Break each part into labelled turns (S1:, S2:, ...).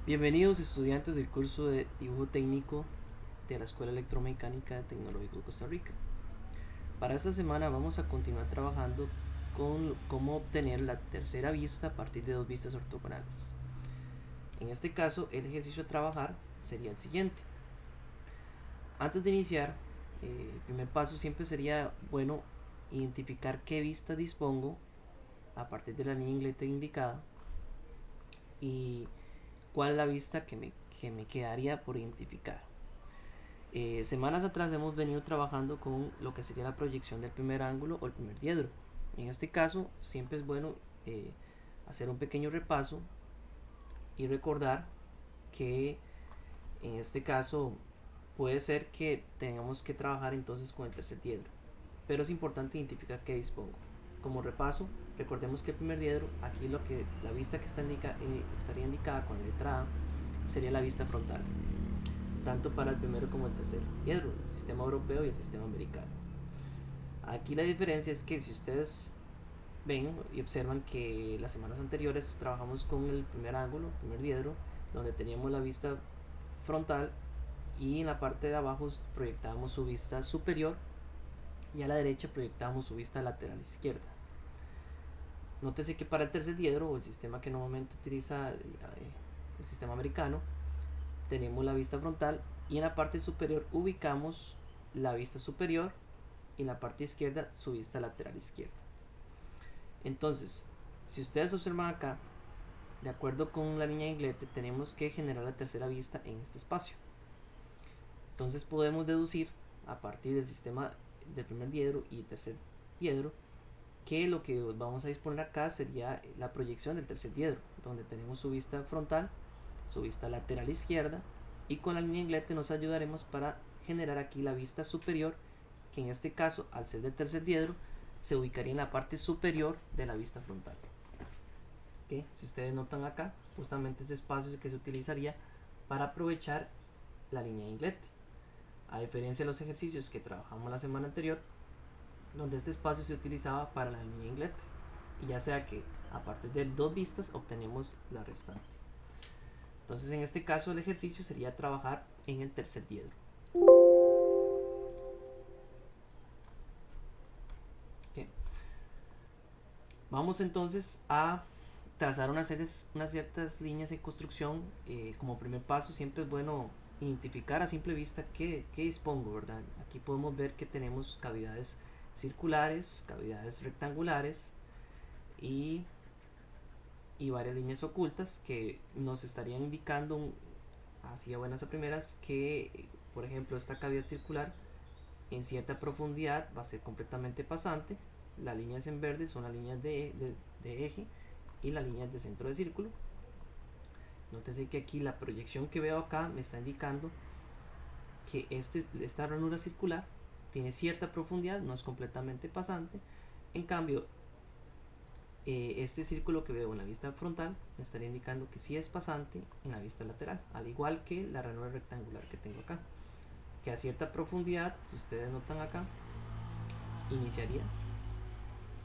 S1: Bienvenidos estudiantes del curso de dibujo técnico de la Escuela Electromecánica Tecnológico de Costa Rica. Para esta semana vamos a continuar trabajando con cómo obtener la tercera vista a partir de dos vistas ortogonales. En este caso, el ejercicio a trabajar sería el siguiente. Antes de iniciar, el primer paso siempre sería bueno identificar qué vista dispongo a partir de la línea inglesa indicada y cuál es la vista que me quedaría por identificar. Semanas atrás hemos venido trabajando con lo que sería la proyección del primer ángulo o el primer diedro. En este caso siempre es bueno hacer un pequeño repaso y recordar que en este caso puede ser que tengamos que trabajar entonces con el tercer diedro, pero es importante identificar qué dispongo. Como repaso, recordemos que el primer diedro, aquí la vista que estaría indicada con la letra A sería la vista frontal, tanto para el primero como el tercer diedro, el sistema europeo y el sistema americano. Aquí la diferencia es que si ustedes ven y observan que las semanas anteriores trabajamos con el primer ángulo, el primer diedro, donde teníamos la vista frontal y en la parte de abajo proyectábamos su vista superior y a la derecha proyectábamos su vista lateral izquierda. Nótese que para el tercer diedro, o el sistema que normalmente utiliza el sistema americano, tenemos la vista frontal y en la parte superior ubicamos la vista superior y en la parte izquierda su vista lateral izquierda. Entonces, si ustedes observan acá, de acuerdo con la línea inglete, tenemos que generar la tercera vista en este espacio. Entonces podemos deducir a partir del sistema del primer diedro y el tercer diedro que lo que vamos a disponer acá sería la proyección del tercer diedro, donde tenemos su vista frontal, su vista lateral izquierda, y con la línea inglete nos ayudaremos para generar aquí la vista superior, que en este caso, al ser del tercer diedro, se ubicaría en la parte superior de la vista frontal. ¿Okay? Si ustedes notan acá, justamente este espacio es el que se utilizaría para aprovechar la línea inglete. A diferencia de los ejercicios que trabajamos la semana anterior, donde este espacio se utilizaba para la línea inglete, y ya sea que a partir de dos vistas obtenemos la restante. Entonces en este caso el ejercicio sería trabajar en el tercer diedro. ¿Okay? Vamos entonces a trazar unas ciertas líneas de construcción. Como primer paso siempre es bueno identificar a simple vista qué dispongo, ¿verdad? Aquí podemos ver que tenemos cavidades circulares, cavidades rectangulares y varias líneas ocultas que nos estarían indicando así a buenas a primeras que, por ejemplo, esta cavidad circular en cierta profundidad va a ser completamente pasante. Las líneas en verde son las líneas de eje y las líneas de centro de círculo. Nótese que aquí la proyección que veo acá me está indicando que esta ranura circular tiene cierta profundidad, no es completamente pasante. En cambio, este círculo que veo en la vista frontal me estaría indicando que sí es pasante en la vista lateral, al igual que la ranura rectangular que tengo acá, que a cierta profundidad, si ustedes notan acá, iniciaría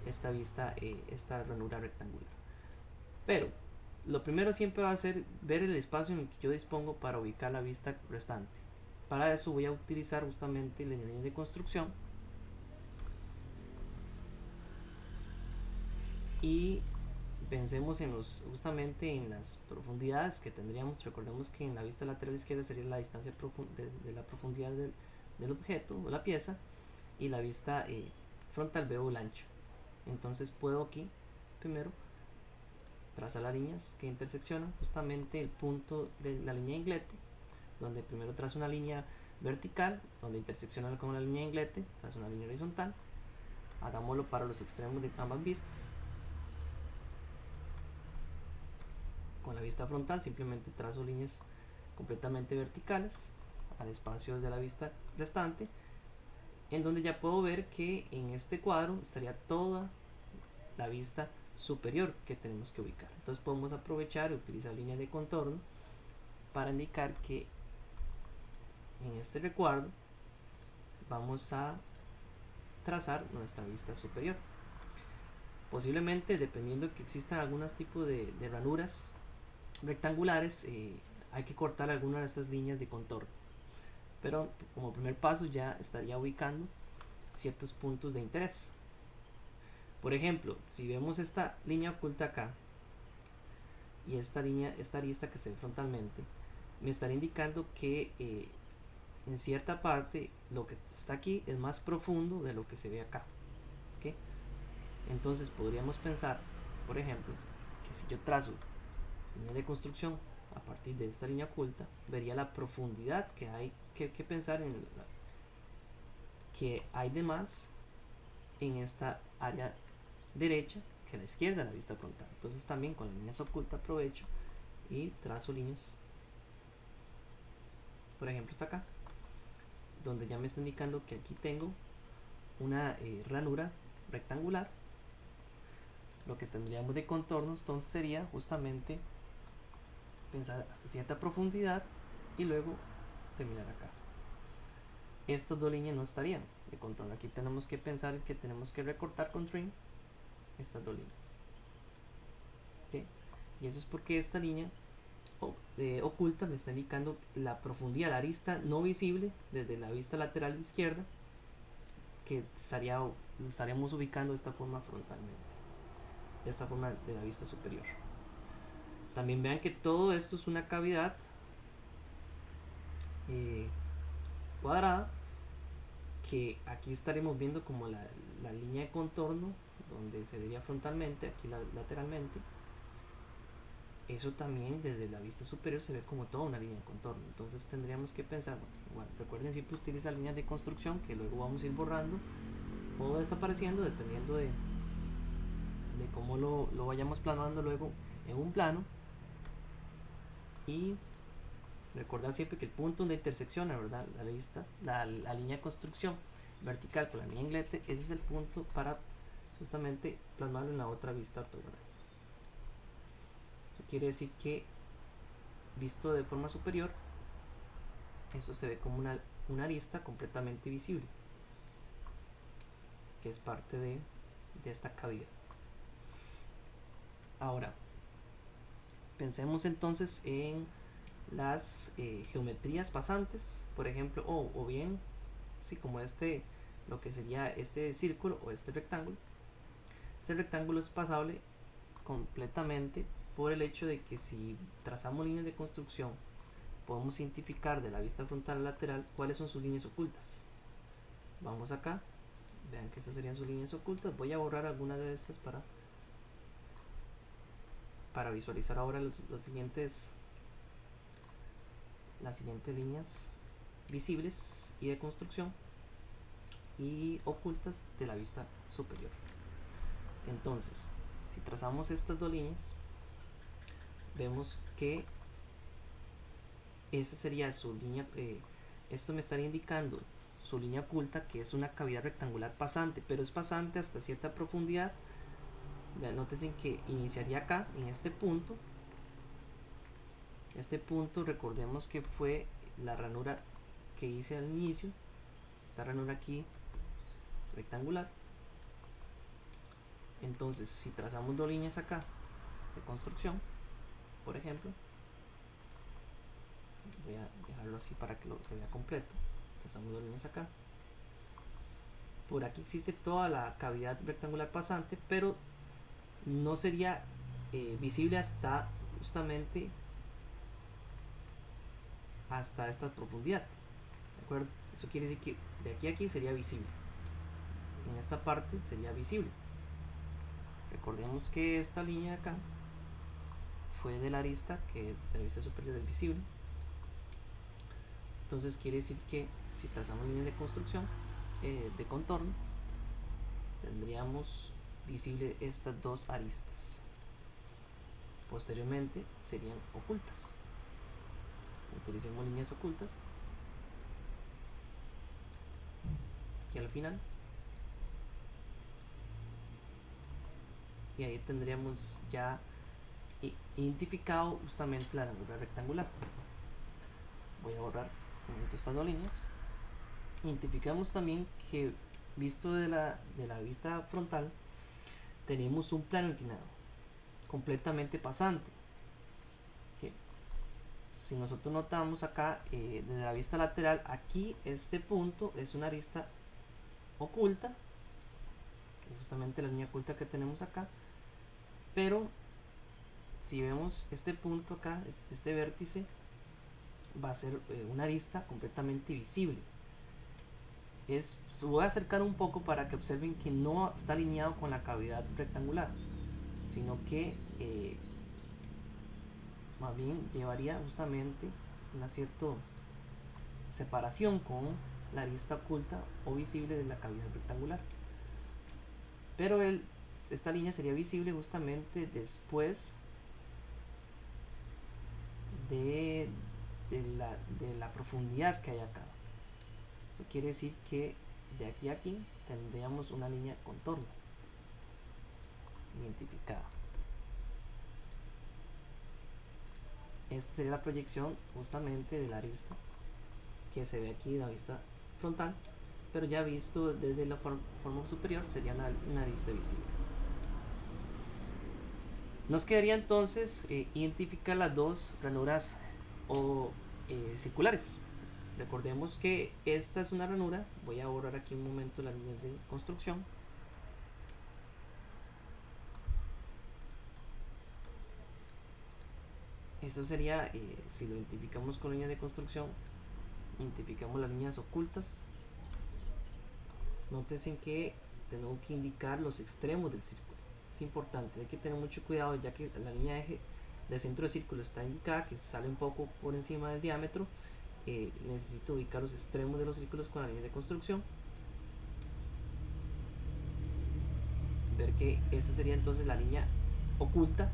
S1: esta ranura rectangular. Pero lo primero siempre va a ser ver el espacio en el que yo dispongo para ubicar la vista restante. Para eso voy a utilizar justamente la línea de construcción y pensemos justamente en las profundidades que tendríamos. Recordemos que en la vista lateral izquierda sería la distancia de la profundidad del objeto o la pieza, y la vista frontal veo el ancho. Entonces puedo aquí primero trazar las líneas que interseccionan justamente el punto de la línea inglete, donde primero trazo una línea vertical, donde intersecciona con la línea inglete, trazo una línea horizontal. Hagámoslo para los extremos de ambas vistas. Con la vista frontal simplemente trazo líneas completamente verticales al espacio de la vista restante, en donde ya puedo ver que en este cuadro estaría toda la vista superior que tenemos que ubicar. Entonces podemos aprovechar y utilizar líneas de contorno para indicar que en este recuadro vamos a trazar nuestra vista superior. Posiblemente, dependiendo que existan algunos tipos de ranuras rectangulares, hay que cortar alguna de estas líneas de contorno. Pero como primer paso ya estaría ubicando ciertos puntos de interés. Por ejemplo, si vemos esta línea oculta acá y esta línea, esta arista que se ve frontalmente, me estaría indicando que en cierta parte lo que está aquí es más profundo de lo que se ve acá. ¿Okay? Entonces podríamos pensar, por ejemplo, que si yo trazo línea de construcción a partir de esta línea oculta, vería la profundidad que hay que pensar en que hay de más en esta área derecha que a la izquierda de la vista frontal. Entonces también con las líneas ocultas aprovecho y trazo líneas, por ejemplo está acá, donde ya me está indicando que aquí tengo una ranura rectangular. Lo que tendríamos de contornos entonces sería justamente pensar hasta cierta profundidad y luego terminar acá. Estas dos líneas no estarían de contorno. Aquí tenemos que pensar que tenemos que recortar con trim estas dos líneas. ¿Okay? Y eso es porque esta línea oculta me está indicando la profundidad, la arista no visible desde la vista lateral izquierda, que estaríamos ubicando de esta forma frontalmente, de esta forma de la vista superior. También vean que todo esto es una cavidad cuadrada, que aquí estaremos viendo como la línea de contorno donde se vería frontalmente, aquí lateralmente. Eso también desde la vista superior se ve como toda una línea de contorno. Entonces tendríamos que pensar, bueno, recuerden siempre utilizar líneas de construcción que luego vamos a ir borrando o desapareciendo dependiendo de cómo lo vayamos plasmando luego en un plano. Y recordar siempre que el punto donde intersecciona, ¿verdad?, la línea de construcción vertical con la línea inglete, ese es el punto para justamente plasmarlo en la otra vista ortogonal. Eso quiere decir que visto de forma superior, eso se ve como una arista completamente visible, que es parte de esta cavidad. Ahora, pensemos entonces en las geometrías pasantes, por ejemplo, o bien, sí, como lo que sería este círculo o este rectángulo. Este rectángulo es pasable completamente por el hecho de que si trazamos líneas de construcción, podemos identificar de la vista frontal a lateral cuáles son sus líneas ocultas. Vamos acá, vean que estas serían sus líneas ocultas. Voy a borrar algunas de estas para visualizar ahora las siguientes líneas visibles y de construcción y ocultas de la vista superior. Entonces, si trazamos estas dos líneas, vemos que esa sería su línea, esto me estaría indicando su línea oculta, que es una cavidad rectangular pasante, pero es pasante hasta cierta profundidad. Noten que iniciaría acá, en este punto. Este punto, recordemos que fue la ranura que hice al inicio, esta ranura aquí rectangular. Entonces, si trazamos dos líneas acá de construcción, por ejemplo, voy a dejarlo así para que se vea completo. Trazamos dos líneas acá. Por aquí existe toda la cavidad rectangular pasante, pero no sería visible hasta justamente hasta esta profundidad. ¿De acuerdo? Eso quiere decir que de aquí a aquí sería visible. En esta parte sería visible. Recordemos que esta línea de acá fue de la arista, que de la vista superior es visible. Entonces quiere decir que si trazamos líneas de construcción, de contorno, tendríamos visible estas dos aristas. Posteriormente serían ocultas. Utilicemos líneas ocultas. Y al final, y ahí tendríamos ya identificado justamente la ranura rectangular. Voy a borrar un momento estas dos líneas. Identificamos también que visto de la vista frontal tenemos un plano inclinado completamente pasante. ¿Okay? si nosotros notamos acá, desde la vista lateral, aquí este punto es una arista oculta, que es justamente la línea oculta que tenemos acá, pero si vemos este punto acá, este vértice, va a ser una arista completamente visible. Voy a acercar un poco para que observen que no está alineado con la cavidad rectangular, sino que más bien llevaría justamente una cierta separación con la arista oculta o visible de la cavidad rectangular. Pero esta línea sería visible justamente después de, de la profundidad que hay acá. Eso quiere decir que de aquí a aquí tendríamos una línea de contorno identificada. Esta sería la proyección justamente de la arista que se ve aquí de la vista frontal, pero ya visto desde la forma superior sería una arista visible. Nos quedaría entonces identificar las dos ranuras circulares. Recordemos que esta es una ranura. Voy a borrar aquí un momento las líneas de construcción. Esto sería, si lo identificamos con líneas de construcción, identificamos las líneas ocultas. Nótense que tenemos que indicar los extremos del círculo. Es importante, hay que tener mucho cuidado, ya que la línea de eje del centro del círculo está indicada, que sale un poco por encima del diámetro. Necesito ubicar los extremos de los círculos con la línea de construcción. Ver que esta sería entonces la línea oculta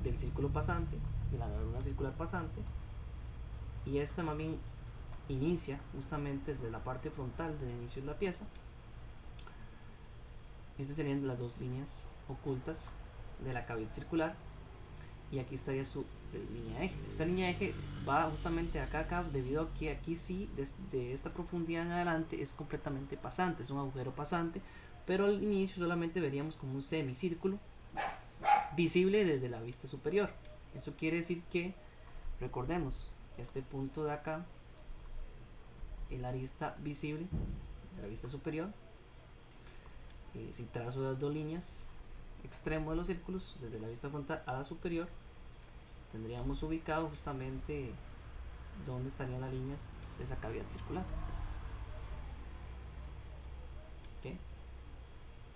S1: del círculo pasante, de la ranura circular pasante, y esta más bien inicia justamente desde la parte frontal del inicio de la pieza. Estas serían las dos líneas ocultas de la cavidad circular, y aquí estaría su línea eje. Esta línea eje va justamente acá debido a que aquí sí, desde esta profundidad en adelante es completamente pasante, es un agujero pasante, pero al inicio solamente veríamos como un semicírculo visible desde la vista superior. Eso quiere decir que, recordemos, este punto de acá es la arista visible de la vista superior. Si trazo las dos líneas extremo de los círculos desde la vista frontal a la superior, tendríamos ubicado justamente donde estarían las líneas de esa cavidad circular. ¿Okay?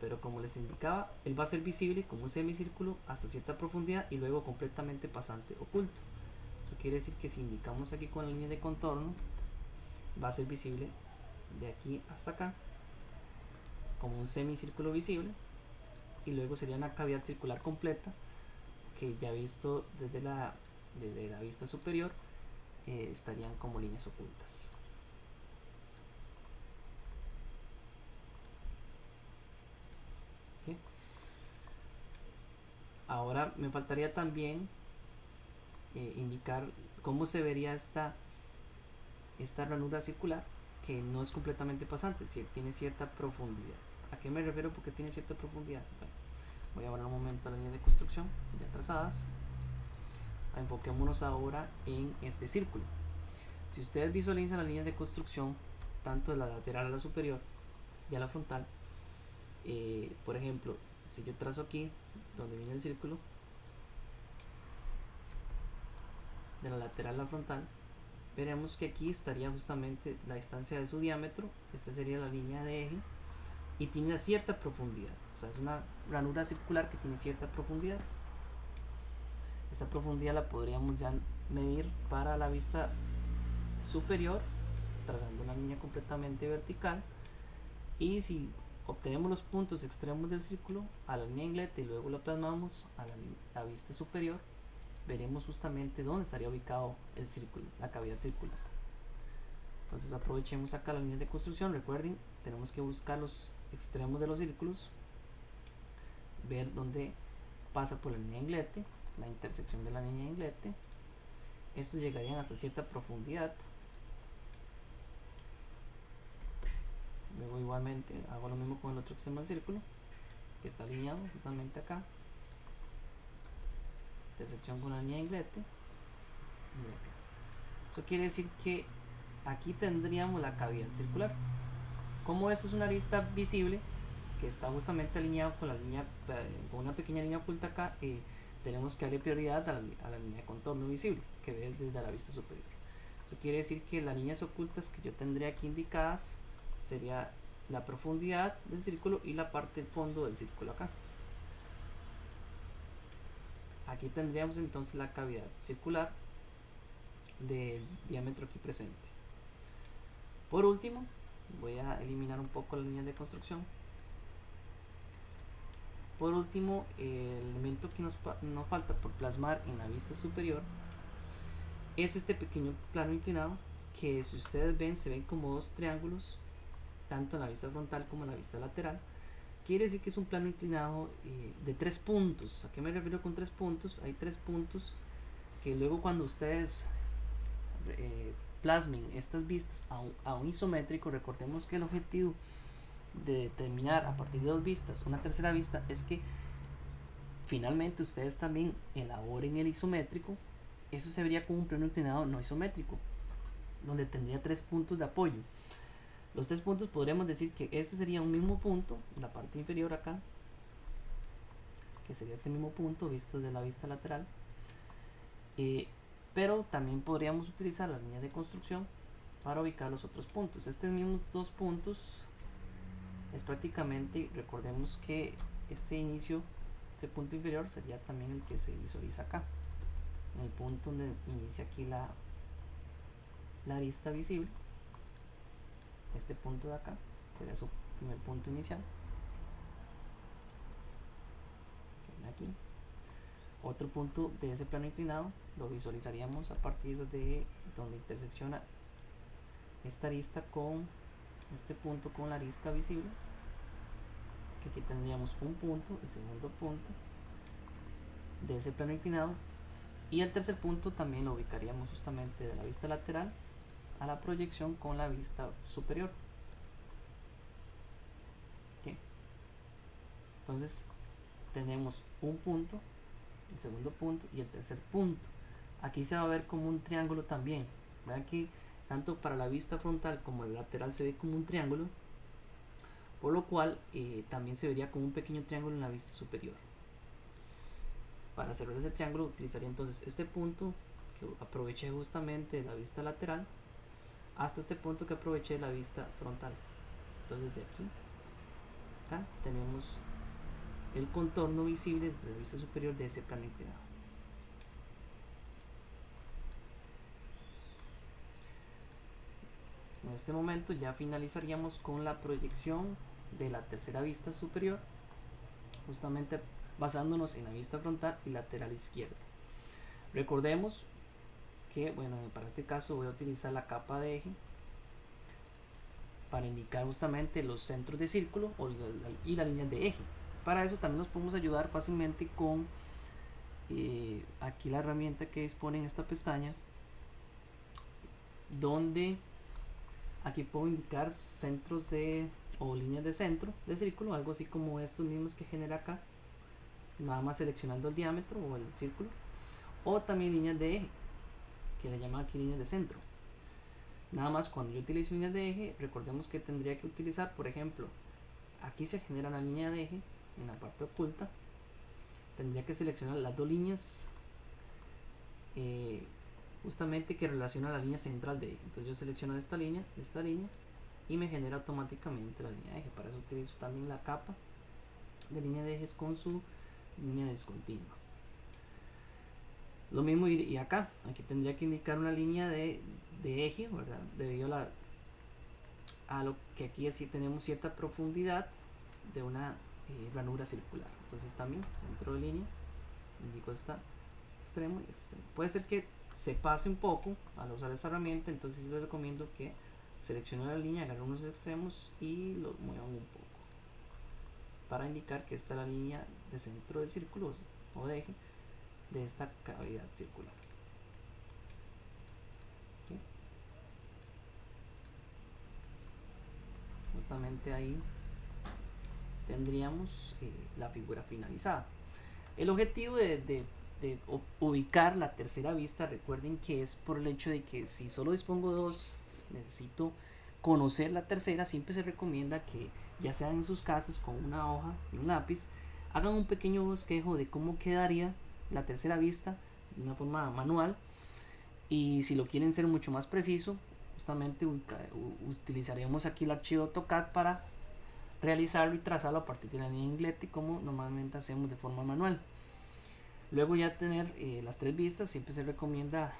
S1: Pero como les indicaba, él va a ser visible como un semicírculo hasta cierta profundidad y luego completamente pasante oculto. Eso quiere decir que si indicamos aquí con la línea de contorno, va a ser visible de aquí hasta acá como un semicírculo visible, y luego sería una cavidad circular completa que ya visto desde la vista superior estarían como líneas ocultas. ¿Okay? Ahora me faltaría también indicar cómo se vería esta ranura circular, que no es completamente pasante, si tiene cierta profundidad. ¿A qué me refiero porque tiene cierta profundidad? Bueno, voy a borrar un momento las líneas de construcción ya trazadas. Enfoquémonos ahora en este círculo. Si ustedes visualizan las líneas de construcción, tanto de la lateral a la superior y a la frontal, por ejemplo, si yo trazo aquí donde viene el círculo, de la lateral a la frontal, veremos que aquí estaría justamente la distancia de su diámetro. Esta sería la línea de eje y tiene una cierta profundidad, o sea, es una ranura circular que tiene cierta profundidad. Esta profundidad la podríamos ya medir para la vista superior trazando una línea completamente vertical, y si obtenemos los puntos extremos del círculo a la línea inglete y luego lo plasmamos a la vista superior, veremos justamente dónde estaría ubicado el círculo, la cavidad circular. Entonces aprovechemos acá la línea de construcción. Recuerden, tenemos que buscar los extremos de los círculos, ver dónde pasa por la línea inglete, la intersección de la línea inglete. Estos llegarían hasta cierta profundidad. Luego igualmente hago lo mismo con el otro extremo del círculo, que está alineado justamente acá, intersección con la línea inglete y acá. Eso quiere decir que aquí tendríamos la cavidad circular. Como esto es una arista visible que está justamente alineado con la línea, con una pequeña línea oculta acá, tenemos que darle prioridad a la línea de contorno visible que ves desde la vista superior. Eso quiere decir que las líneas ocultas que yo tendría aquí indicadas sería la profundidad del círculo y la parte del fondo del círculo acá. Aquí tendríamos entonces la cavidad circular de diámetro aquí presente. Por último, voy a eliminar un poco las líneas de construcción. Por último, el elemento que nos falta por plasmar en la vista superior es este pequeño plano inclinado, que si ustedes ven, se ven como dos triángulos, tanto en la vista frontal como en la vista lateral. Quiere decir que es un plano inclinado de 3 puntos. ¿A qué me refiero con 3 puntos? Hay 3 puntos que luego cuando ustedes plasmen estas vistas a un isométrico, recordemos que el objetivo de determinar a partir de dos vistas una tercera vista es que finalmente ustedes también elaboren el isométrico. Eso se vería como un plano inclinado no isométrico, donde tendría 3 puntos de apoyo. Los 3 puntos podríamos decir que eso sería un mismo punto, la parte inferior acá, que sería este mismo punto visto desde la vista lateral, pero también podríamos utilizar la línea de construcción para ubicar los otros puntos. Estos mismos dos puntos es prácticamente, recordemos que este inicio, este punto inferior sería también el que se visualiza acá, en el punto donde inicia aquí la arista visible. Este punto de acá sería su primer punto inicial. Aquí otro punto de ese plano inclinado lo visualizaríamos a partir de donde intersecciona esta arista con este punto con la arista visible, que aquí tendríamos un punto, el segundo punto de ese plano inclinado, y el tercer punto también lo ubicaríamos justamente de la vista lateral a la proyección con la vista superior. ¿Okay? Entonces tenemos un punto, el segundo punto y el tercer punto. Aquí se va a ver como un triángulo también. Vean que tanto para la vista frontal como el lateral se ve como un triángulo, por lo cual también se vería como un pequeño triángulo en la vista superior. Para cerrar ese triángulo utilizaría entonces este punto que aproveché justamente de la vista lateral hasta este punto que aproveché de la vista frontal. Entonces de aquí acá tenemos el contorno visible de la vista superior de ese plano inclinado. En este momento ya finalizaríamos con la proyección de la tercera vista superior, justamente basándonos en la vista frontal y lateral izquierda. Recordemos que, bueno, para este caso voy a utilizar la capa de eje para indicar justamente los centros de círculo y la línea de eje. Para eso también nos podemos ayudar fácilmente con aquí la herramienta que dispone en esta pestaña, donde aquí puedo indicar centros o líneas de centro de círculo, algo así como estos mismos que genera acá, nada más seleccionando el diámetro o el círculo, o también líneas de eje, que le llaman aquí líneas de centro. Nada más cuando yo utilizo líneas de eje, recordemos que tendría que utilizar, por ejemplo, aquí se genera una línea de eje en la parte oculta, tendría que seleccionar las dos líneas justamente que relaciona la línea central de eje. Entonces yo selecciono esta línea y me genera automáticamente la línea de eje. Para eso utilizo también la capa de línea de ejes con su línea discontinua. Lo mismo y acá, aquí tendría que indicar una línea de eje, ¿verdad? Debido a lo que aquí así tenemos cierta profundidad de una ranura circular. Entonces también centro de línea, indico este extremo y este extremo. Puede ser que se pase un poco al usar esta herramienta, entonces les recomiendo que seleccione la línea, agarren unos extremos y los muevan un poco para indicar que esta es la línea de centro de círculos o de eje de esta cavidad circular. ¿Okay? Justamente ahí tendríamos la figura finalizada. El objetivo de ubicar la tercera vista. Recuerden que es por el hecho de que si solo dispongo de dos, necesito conocer la tercera. Siempre se recomienda que, ya sea en sus casas con una hoja y un lápiz, hagan un pequeño bosquejo de cómo quedaría la tercera vista de una forma manual. Y si lo quieren ser mucho más preciso, justamente utilizaremos aquí el archivo AutoCAD para realizarlo y trazarlo a partir de la línea inglete, como normalmente hacemos de forma manual. Luego ya tener las tres vistas, siempre se recomienda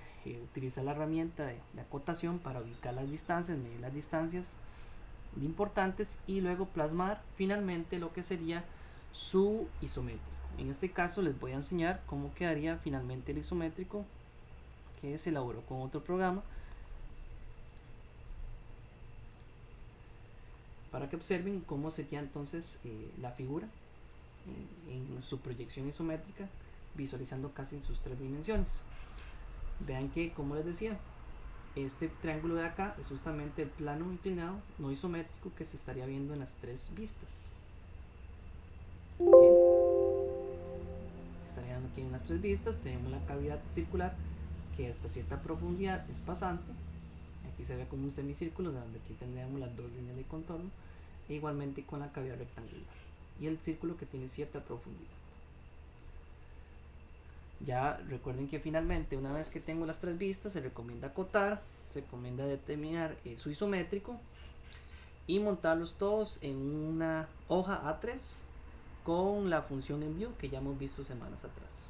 S1: utilizar la herramienta de acotación para ubicar las distancias, medir las distancias importantes y luego plasmar finalmente lo que sería su isométrico. En este caso les voy a enseñar cómo quedaría finalmente el isométrico, que se elaboró con otro programa, para que observen cómo sería entonces la figura en su proyección isométrica, visualizando casi en sus tres dimensiones. Vean que, como les decía, este triángulo de acá es justamente el plano inclinado no isométrico que se estaría viendo en las tres vistas. Estarían aquí en las tres vistas. Tenemos la cavidad circular que hasta cierta profundidad es pasante. Aquí se ve como un semicírculo, donde aquí tendríamos las dos líneas de contorno, e igualmente con la cavidad rectangular y el círculo que tiene cierta profundidad. Ya recuerden que finalmente, una vez que tengo las tres vistas, se recomienda acotar, se recomienda determinar su isométrico y montarlos todos en una hoja A3 con la función enview que ya hemos visto semanas atrás.